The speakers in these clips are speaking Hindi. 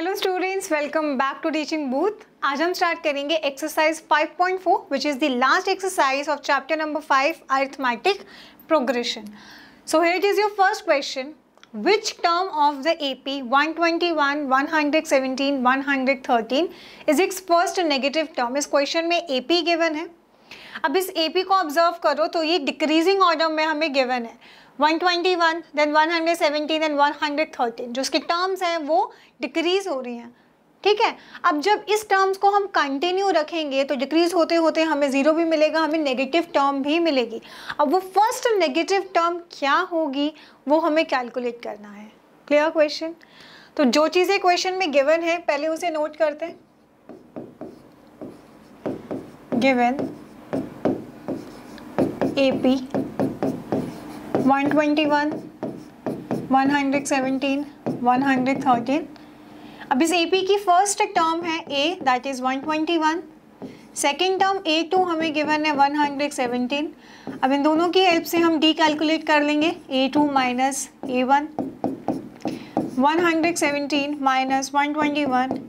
Hello students, welcome back to Teaching Booth. आज हम स्टार्ट करेंगे exercise 5.4 which is the last exercise of chapter number 5 arithmetic progression. So here it is your first question, which term of the AP 121, 117, 113 is its first negative term? इस क्वेश्चन में AP गिवन है। अब इस AP को ऑब्जर्व करो तो ये डिक्रीजिंग ऑर्डर में हमें गिवन है, 121, देन 117 एंड 113। जो उसके टर्म्स हैं वो डिक्रीज हो रही हैं, ठीक है। अब जब इस टर्म्स को हम कंटिन्यू रखेंगे तो डिक्रीज होते होते हमें जीरो भी मिलेगा, हमें नेगेटिव टर्म भी मिलेगी। अब वो फर्स्ट नेगेटिव टर्म क्या होगी वो हमें कैलकुलेट करना है। Clear question? तो जो चीज़ें क्वेश्चन में गिवन है पहले उसे नोट करते हैं। Given AP 121, 117, 113। अब इस AP की फर्स्ट टर्म है A, that is 121। Second term A2 हमें गिवन है 117। अब इन दोनों की हेल्प से हम D कैलकुलेट कर लेंगे, A2 minus A1, 117 minus 121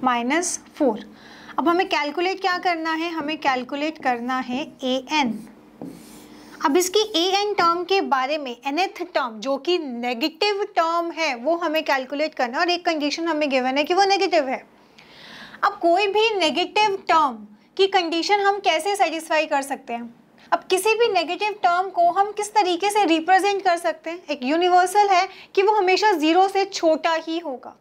minus 4। अब हमें कैलकुलेट क्या करना है? हमें कैलकुलेट करना है AN। अब इसकी AN टर्म के बारे में, nth टर्म जो कि नेगेटिव टर्म है वो हमें कैलकुलेट करना है और एक कंडीशन हमें गिवन है कि वो नेगेटिव है। अब कोई भी नेगेटिव टर्म की कंडीशन हम कैसे सेटिस्फाई कर सकते हैं? अब किसी भी नेगेटिव टर्म को हम किस तरीके से रिप्रेजेंट कर सकते हैं? एक यूनिवर्सल है कि वो हमेशा ज़ीरो से छोटा ही होगा।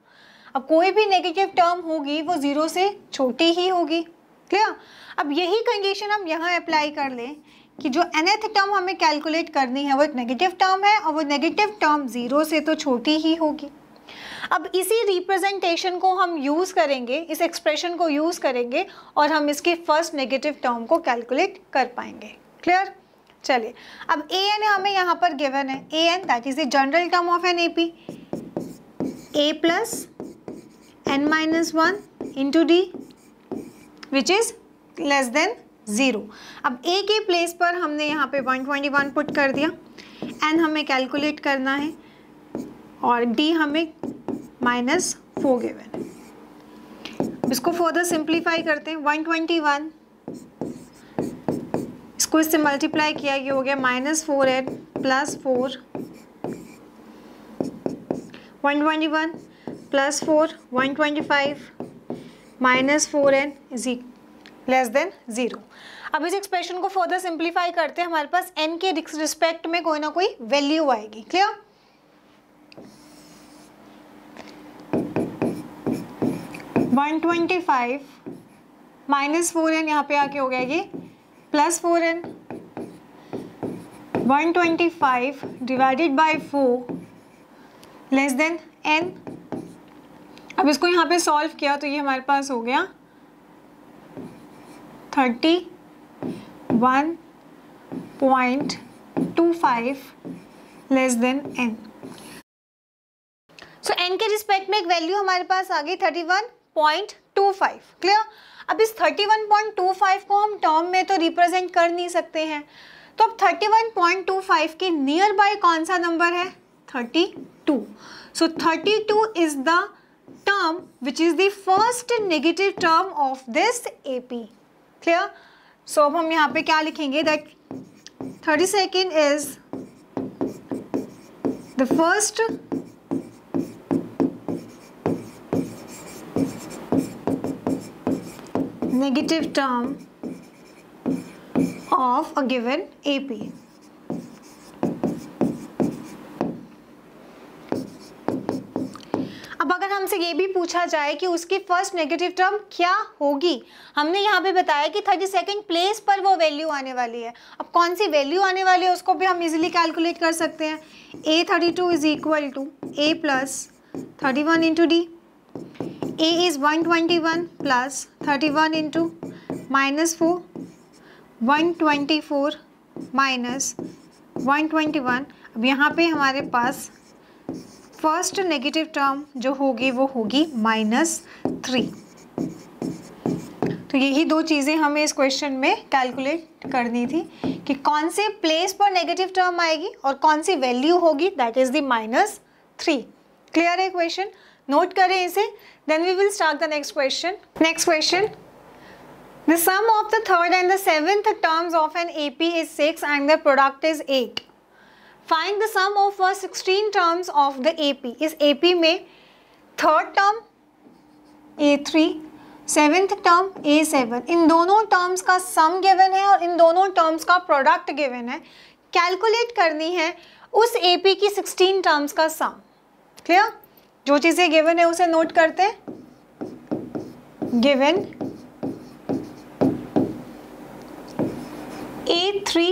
अब कोई भी नेगेटिव टर्म होगी वो ज़ीरो से छोटी ही होगी। क्लियर? अब यही कंडीशन हम यहाँ अप्लाई कर लें कि जो nth टर्म हमें कैलकुलेट करनी है वो एक नेगेटिव टर्म है और वो नेगेटिव टर्म ज़ीरो से तो छोटी ही होगी। अब इसी रिप्रेजेंटेशन को हम यूज़ करेंगे, इस एक्सप्रेशन को यूज़ करेंगे और हम इसके फर्स्ट नेगेटिव टर्म को कैलकुलेट कर पाएंगे। क्लियर? चलिए, अब AN हमें यहाँ पर गिवन है, AN that is the general term of an AP, A plus n-1 into D which is less than 0। अब A के प्लेस पर हमने यहाँ पे 121 पुट कर दिया, N हमें कैलकुलेट करना है और D हमें -4 गिवन है। इसको फर्दर सिंप्लीफाई करते हैं, 121 इसको इससे मल्टीप्लाई किया, ये हो गया -4n plus 4, 121 plus 4, 125 -4n is less than 0। अब इस एक्सप्रेशन को फर्दर सिंप्लीफाई करते हैं, हमारे पास n के रिस्पेक्ट में कोई ना कोई वैल्यू आएगी। क्लियर? (125) -4n यहाँ पे आके हो गया ये +4n, 125 divided by 4 less than n। अब इसको यहाँ पे सॉल्व किया तो ये हमारे पास हो गया 31.25 लेस देन n। सो n के रिस्पेक्ट में एक वैल्यू हमारे पास आ गई 31.25। क्लियर? अब इस 31.25 को हम टर्म में तो रिप्रेजेंट कर नहीं सकते हैं, तो अब 31.25 के नियर बाय कौन सा नंबर है? 32। सो 32 is the term which is the first negative term of this AP. Clear? So अब हम यहाँ पे क्या लिखेंगे? That 32nd is the first negative term of a given AP. अब अगर हमसे ये भी पूछा जाए कि उसकी फर्स्ट नेगेटिव टर्म क्या होगी, हमने यहाँ पे बताया कि 32nd प्लेस पर वो वैल्यू आने वाली है। अब कौन सी वैल्यू आने वाली है उसको भी हम इजीली कैलकुलेट कर सकते हैं। A32 is equal to A plus 31 into D। A is 121 plus 31 into -4, 124 minus 121। अब यहाँ पे हमारे पास फर्स्ट नेगेटिव टर्म जो होगी वो होगी -3। तो यही दो चीज़ें हमें इस क्वेश्चन में कैलकुलेट करनी थी कि कौन से प्लेस पर नेगेटिव टर्म आएगी और कौन सी वैल्यू होगी, दैट इज़ द -3। क्लियर है क्वेश्चन? नोट करें इसे, then we will start the next question. Next question, the sum of the third and the seventh terms of an AP is 6 and the product is 8. Find the sum of 16 terms of the AP. इस AP में third term A3, seventh term A7, इन दोनों टर्म्स का सम गिवन है और इन दोनों टर्म्स का प्रोडक्ट गिवन है. कैलकुलेट करनी है उस AP की 16 टर्म्स का सम. क्लियर? जो चीज़ें गिवन है उसे नोट करते हैं. गिवन A3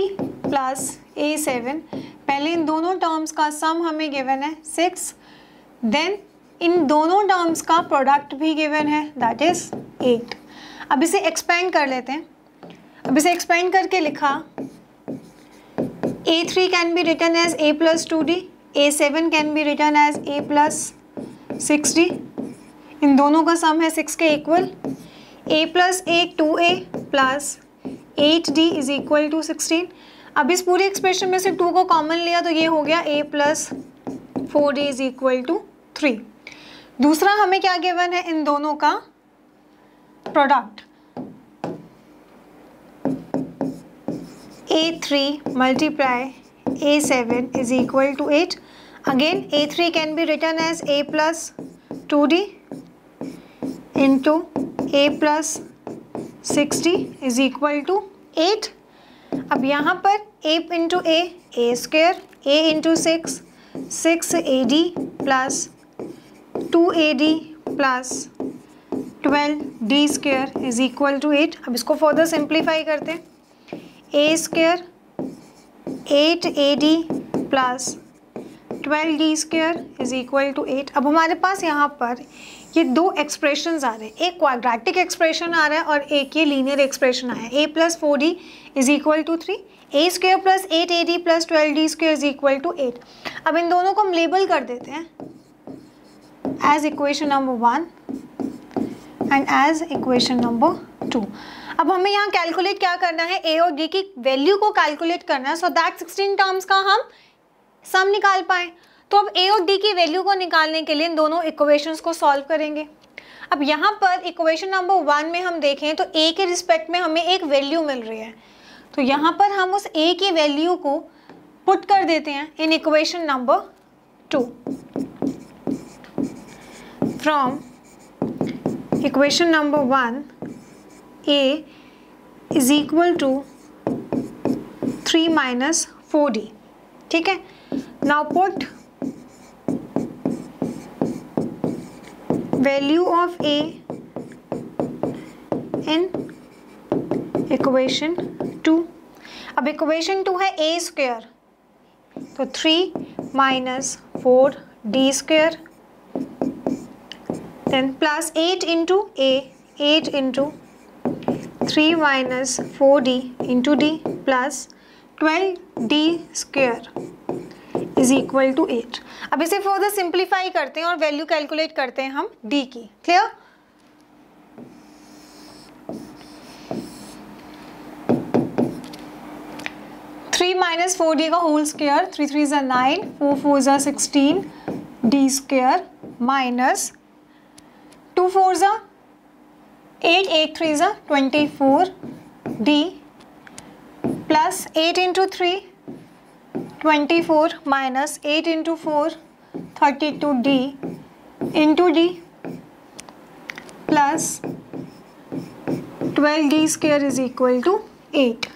प्लस A7, पहले इन दोनों टर्म्स का सम हमें गिवन है 6, देन इन दोनों टर्म्स का प्रोडक्ट भी गिवन है दैट इज 8. अब इसे एक्सपेंड कर लेते हैं. अब इसे एक्सपेंड करके लिखा A3 can be written as A plus 2D, A7 can be written as A plus 6D. इन दोनों का सम है 6 के equal. A plus 8 2A plus 8D is equal to 16. अब इस पूरे एक्सप्रेशन में से 2 को कॉमन लिया तो ये हो गया A plus 4D is equal to 3. दूसरा हमें क्या गिवन है, इन दोनों का product. A3 multiply A7 is equal to 8. Again A3 can be written as A plus 2D into A plus 6D is equal to 8. अब यहाँ पर A into A square, A into 6 6AD plus 2AD plus 12D square is equal to 8. अब इसको फर्दर सिंप्लीफाई करते हैं. A square 8AD plus 12D square is equal to 8. अब हमारे पास यहाँ पर ये दो एक्सप्रेशंस आ रहे हैं, एक क्वाड्रेटिक एक्सप्रेशन आ रहा है और एक ये लीनियर एक्सप्रेशन आया है. A plus 4D is equal to 3, A square plus 8AD plus 12D square is equal to 8. अब इन दोनों को हम लेबल कर देते हैं as equation number 1 and as equation number 2. अब हमें यहाँ कैलकुलेट क्या करना है, A और D की वैल्यू को कैलकुलेट करना है सो दैट 16 टर्म्स का हम सम निकाल पाएँ. तो अब A और D की वैल्यू को निकालने के लिए इन दोनों इक्वेशंस को सॉल्व करेंगे. अब यहाँ पर इक्वेशन नंबर 1 में हम देखें तो A के रिस्पेक्ट में हमें एक वैल्यू मिल रही है, तो यहाँ पर हम उस A की वैल्यू को पुट कर देते हैं in equation number 2. From equation number 1 A is equal to 3 minus 4D. ठीक है, now put value of A in equation 2. अब equation 2 है A स्क्वेयर, तो 3 minus 4D square, then plus 8 into A, 8 into 3 minus 4D into D plus 12D square is equal to 8. अब इसे फर्दर सिंप्लीफाई करते हैं और वैल्यू कैलकुलेट करते हैं हम D की. क्लियर? थ्री माइनस 4D का होल स्क्वायर, 3 3 ज़ा 9, 4 4 ज़ा 16 D स्क्वायर माइनस 2 4 ज़ा 8, 8 3 ज़ा 24 D plus 8 into 3 24 minus 8 into 4 32D into D plus 12D square is equal to 8.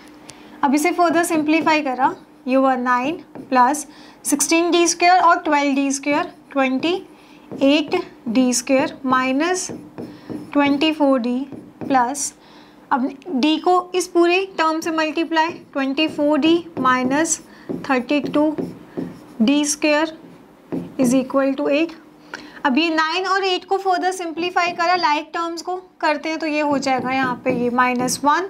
अब इसे फर्दर सिंप्लीफाई करा, ये हुआ 9 प्लस 16D स्क्वेयर और 12D square 28D square minus 24D plus, अब D को इस पूरे टर्म से multiply, 24D minus 32D square is equal to 8. अब ये 9 और 8 को फर्दर सिंप्लीफाई करा, लाइक टर्म्स को करते हैं तो ये हो जाएगा यहाँ पे ये -1,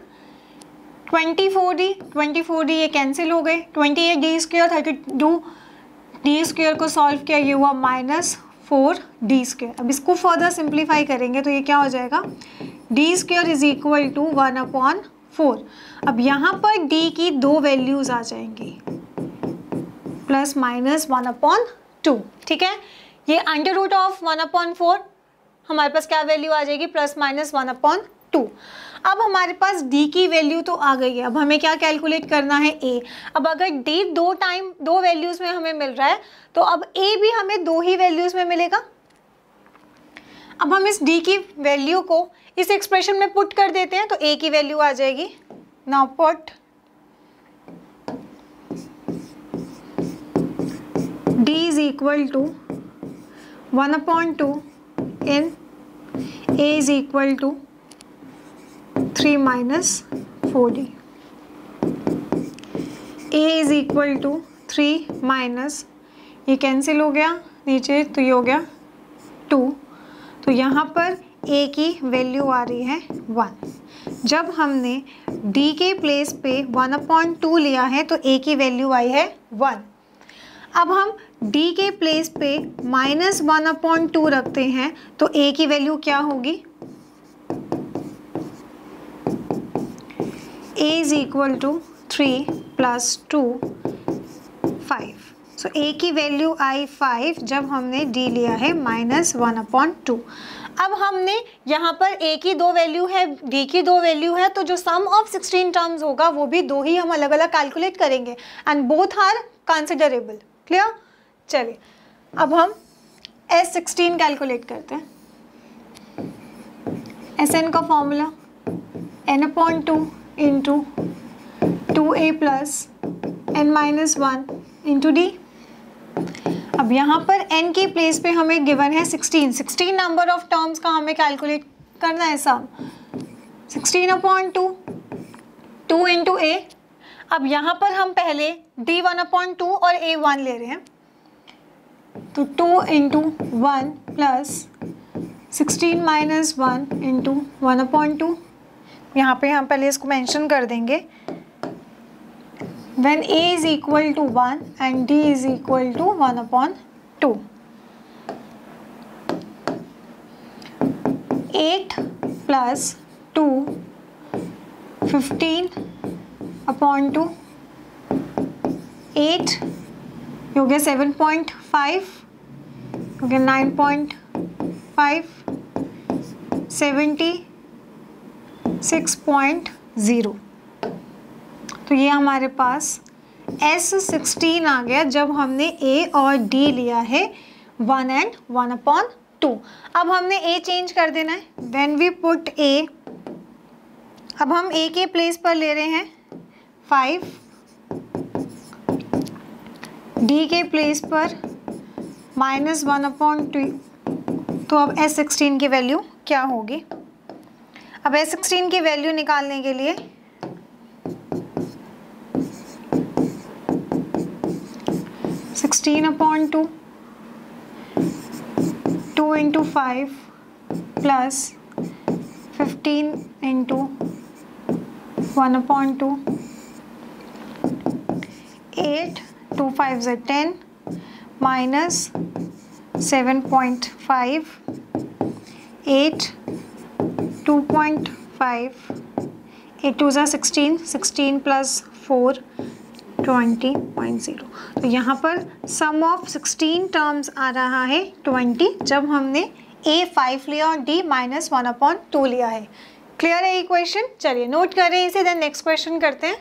24D ये कैंसिल हो गए, 28D स्क्वेयर 32D स्क्वेयर को सॉल्व किया, ये हुआ -4D स्क्वेयर. अब इसको फर्दर सिंप्लीफाई करेंगे तो ये क्या हो जाएगा, D square is equal to 1/4. अब यहाँ पर D की दो वैल्यूज़ आ जाएंगी, प्लस माइनस 1/2. ठीक है, ये अंडर रूट ऑफ 1/4 हमारे पास क्या वैल्यू आ जाएगी, प्लस माइनस 1/2। अब हमारे पास d की वैल्यू तो आ गई है, अब हमें क्या कैलकुलेट करना है, a। अब अगर d दो वैल्यूज़ में हमें मिल रहा है तो अब a भी हमें 2 ही वैल्यूज़ में मिलेगा। अब हम इस d की वैल्यू को इस एक्सप्रेशन में पुट कर देते हैं तो a की वैल्यू आ जाएगी। Now put d is equal to 1/2 in a is equal to 3 minus 4d। a is equal to 3 minus, ये कैंसिल हो गया नीचे तो ये हो गया 2, तो यहाँ पर a की वैल्यू आ रही है 1। जब हमने d के प्लेस पे 1/2 लिया है तो a की वैल्यू आई है 1। अब हम d के प्लेस पे माइनस 1/2 रखते हैं तो a की वैल्यू क्या होगी, a is equal to 3 plus 2 5। So a की वैल्यू आई 5 जब हमने d लिया है माइनस 1/2। अब हमने यहाँ पर a की 2 वैल्यू है, d की 2 वैल्यू है, तो जो सम ऑफ 16 टर्म्स होगा वो भी 2 ही हम अलग अलग कैलकुलेट करेंगे and both are considerable. Clear? चलिए अब हम S16 कैलकुलेट करते हैं। Sn का formula n/2 into 2a plus n-1 into d। अब यहाँ पर n की प्लेस पे हमें गिवन है 16 नंबर ऑफ टर्म्स का हमें कैलकुलेट करना है सम। 16/2 2 इंटू a। अब यहाँ पर हम पहले d 1/2 और a 1 ले रहे हैं तो 2 इंटू 1 प्लस 16 माइनस 1 इंटू 1/2। यहाँ पे हम पहले इसको मेंशन कर देंगे। When a is equal to 1 and d is equal to 1/2। 8 plus 2 15/2। 8 हो गया 7.5, हो गया 9.5, 76.0। तो ये हमारे पास S16 आ गया जब हमने a और d लिया है 1 and 1/2। अब हमने a चेंज कर देना है। When we put a, अब हम a के प्लेस पर ले रहे हैं 5, d के प्लेस पर माइनस 1/2। तो अब S16 की वैल्यू क्या होगी? अब S16 की वैल्यू निकालने के लिए (16/2) 2 into 5 plus 15 into 1/2। 8 2 5 is 10 minus 7.5 8 2.5 8 2 is 16 plus 4 20.0। तो यहाँ पर सम ऑफ 16 टर्म्स आ रहा है 20 जब हमने a 5 लिया और d -1/2 लिया है। क्लियर है इक्वेशन? चलिए नोट करें इसे, देन नेक्स्ट क्वेश्चन करते हैं।